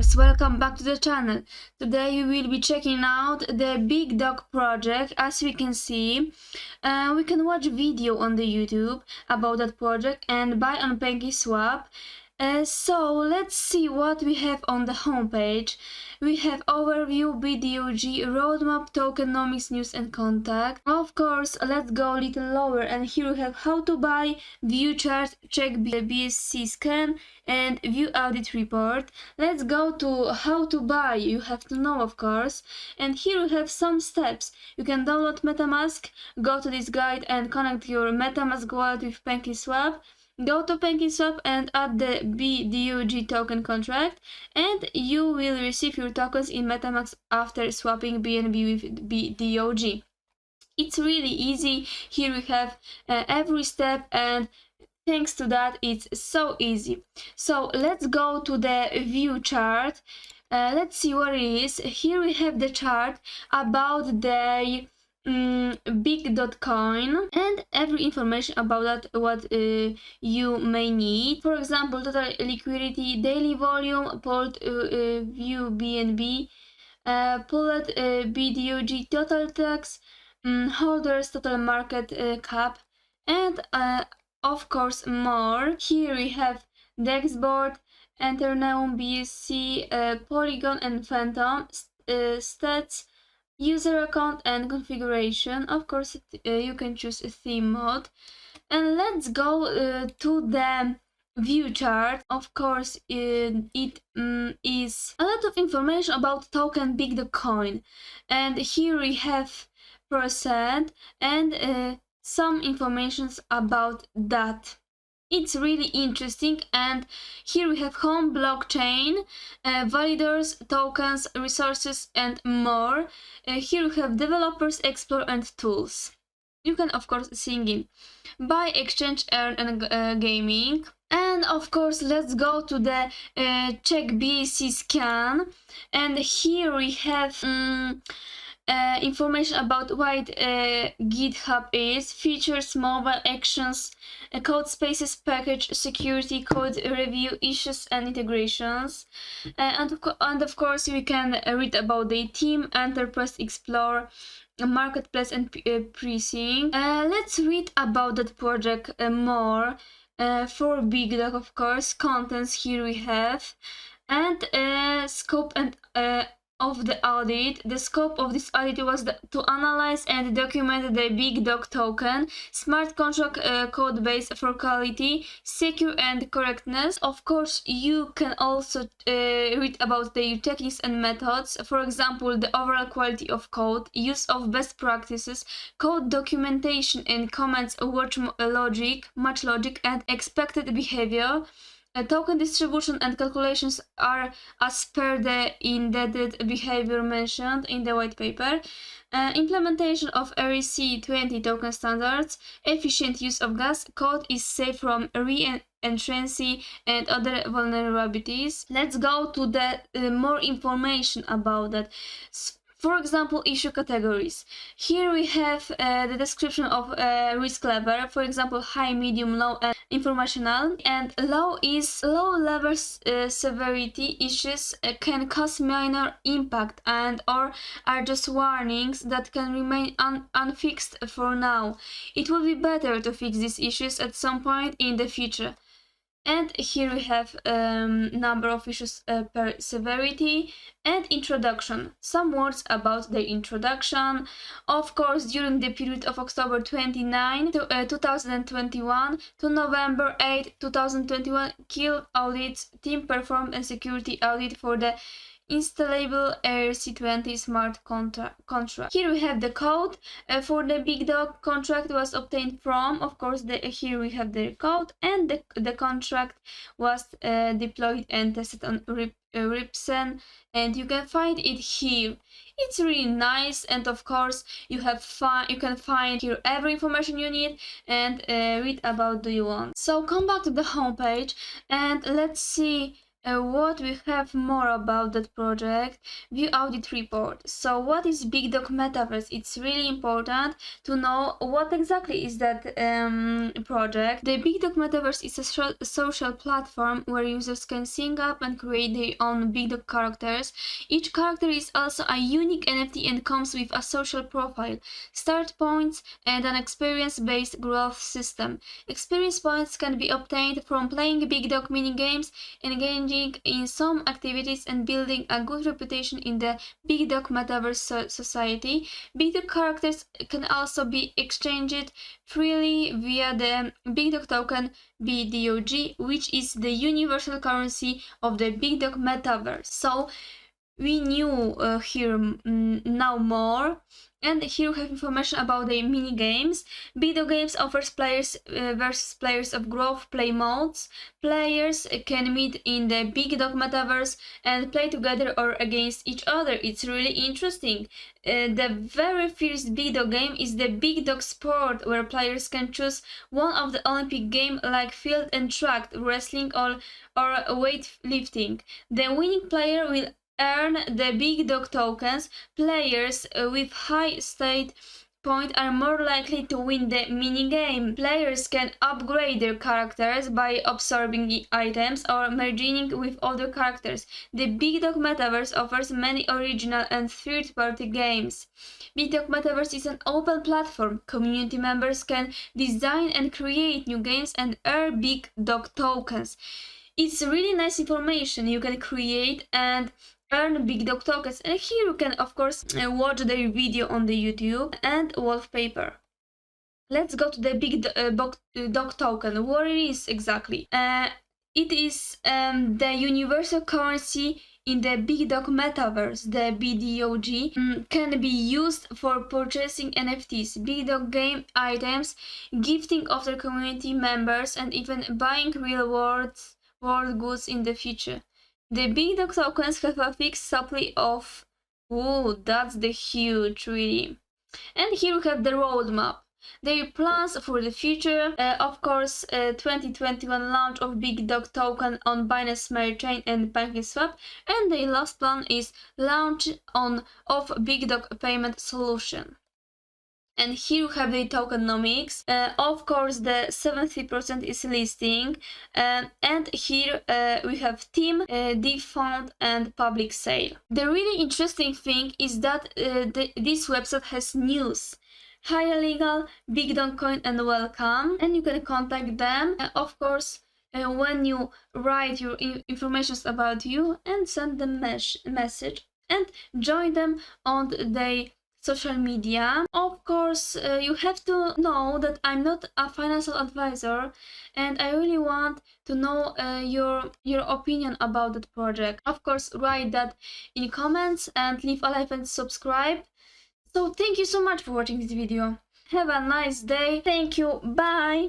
Metavers, welcome back to the channel. Today we will be checking out the Big Dog project. As we can see, we can watch video on the YouTube about that project and buy on PancakeSwap. So let's see what we have on the homepage. We have overview, BDOG, roadmap, tokenomics, news and contact. Of course, let's go a little lower and here we have how to buy, view chart, check BSC scan and view audit report. Let's go to how to buy. You have to know, of course, and here we have some steps. You can download MetaMask, go to this guide and connect your MetaMask wallet with PancakeSwap. Go to PancakeSwap and add the BDOG token contract, and you will receive your tokens in MetaMask after swapping BNB with BDOG. It's really easy. Here we have every step, and thanks to that, it's so easy. So let's go to the view chart. Let's see what it is. Here we have the chart about the big.coin and every information about that what you may need. For example, total liquidity, daily volume, pooled view BNB, pooled BDOG total tax, holders total market cap, and of course more. Here we have dashboard, Ethereum, BSC, Polygon and Phantom, stats, user account and configuration. Of course, you can choose a theme mode. And let's go to the view chart. Of course, it is a lot of information about token BigDogCoin, and here we have percent and some information about that. It's really interesting, and here we have home, blockchain, validators, tokens, resources and more. Here we have developers, explore and tools. You can of course sing in buy, exchange, earn and gaming. And of course let's go to the check BSC scan, and here we have information about what GitHub is, features, mobile actions, code spaces, package, security, code review, issues and integrations. And of course we can read about the team, enterprise, explore, marketplace and pricing. Let's read about that project more. For Big Dog, of course, contents here we have, and scope and of the audit. The scope of this audit was to analyze and document the Big Dog token, smart contract code base for quality, secure and correctness. Of course, you can also read about the techniques and methods, for example, the overall quality of code, use of best practices, code documentation and comments, match logic and expected behavior. Token distribution and calculations are as per the indebted behavior mentioned in the white paper. Implementation of REC20 token standards, efficient use of gas, code is safe from re-entrancy and other vulnerabilities. Let's go to the more information about that. For example, issue categories. Here we have the description of risk level, for example, high, medium, low, and informational. And low is low level severity issues can cause minor impact and or are just warnings that can remain unfixed for now. It will be better to fix these issues at some point in the future. And here we have number of issues per severity and introduction. Some words about the introduction. Of course, during the period of October 29, 2021 to November 8, 2021, kill audits, team performed a security audit for the installable REC20 smart contract. Here we have the code for the Big Dog contract was obtained from, of course, here we have the code, and the contract was deployed and tested on Ripsen, and you can find it here. It's really nice, and of course you can find here every information you need and read about do you want. So come back to the homepage and let's see what we have more about that project, view audit report. So what is Big Dog Metaverse? It's really important to know what exactly is that project. The Big Dog Metaverse is a social platform where users can sync up and create their own Big Dog characters. Each character is also a unique NFT and comes with a social profile, start points, and an experience-based growth system. Experience points can be obtained from playing Big Dog minigames, engaging in some activities, and building a good reputation in the Big Dog Metaverse society. Big Dog characters can also be exchanged freely via the Big Dog token BDOG, which is the universal currency of the Big Dog Metaverse. So we knew here now more. And here we have information about the mini games. Video games offers players versus players of growth play modes. Players can meet in the Big Dog Metaverse and play together or against each other. It's really interesting. The very first Big Dog game is the Big Dog Sport, where players can choose one of the Olympic games like field and track, wrestling, or weightlifting. The winning player will earn the Big Dog tokens. Players with high state point are more likely to win the minigame. Players can upgrade their characters by absorbing items or merging with other characters. The Big Dog Metaverse offers many original and third-party games. Big Dog Metaverse is an open platform. Community members can design and create new games and earn Big Dog tokens. It's really nice information. You can create and earn Big Dog tokens, and here you can of course watch their video on the YouTube and wallpaper. Let's go to the Big Dog token. What it is exactly? It is the universal currency in the Big Dog Metaverse. The BDOG can be used for purchasing NFTs, Big Dog game items, gifting of their community members, and even buying real world goods in the future. The Big Dog tokens have a fixed supply of... Ooh, that's the huge, really. And here we have the roadmap. Their plans for the future, of course, 2021 launch of Big Dog token on Binance Smart Chain and PancakeSwap, and their last plan is launch of Big Dog payment solution. And here you have the tokenomics. Of course, the 70% is listing, and here we have team, deep fund, and public sale. The really interesting thing is that this website has news. Hi legal, Big Dog coin and welcome, and you can contact them. Of course, when you write your information about you and send them message and join them on the social media. Of course, you have to know that I'm not a financial advisor, and I really want to know your opinion about that project. Of course, write that in comments and leave a like and subscribe. So thank you so much for watching this video. Have a nice day. Thank you. Bye.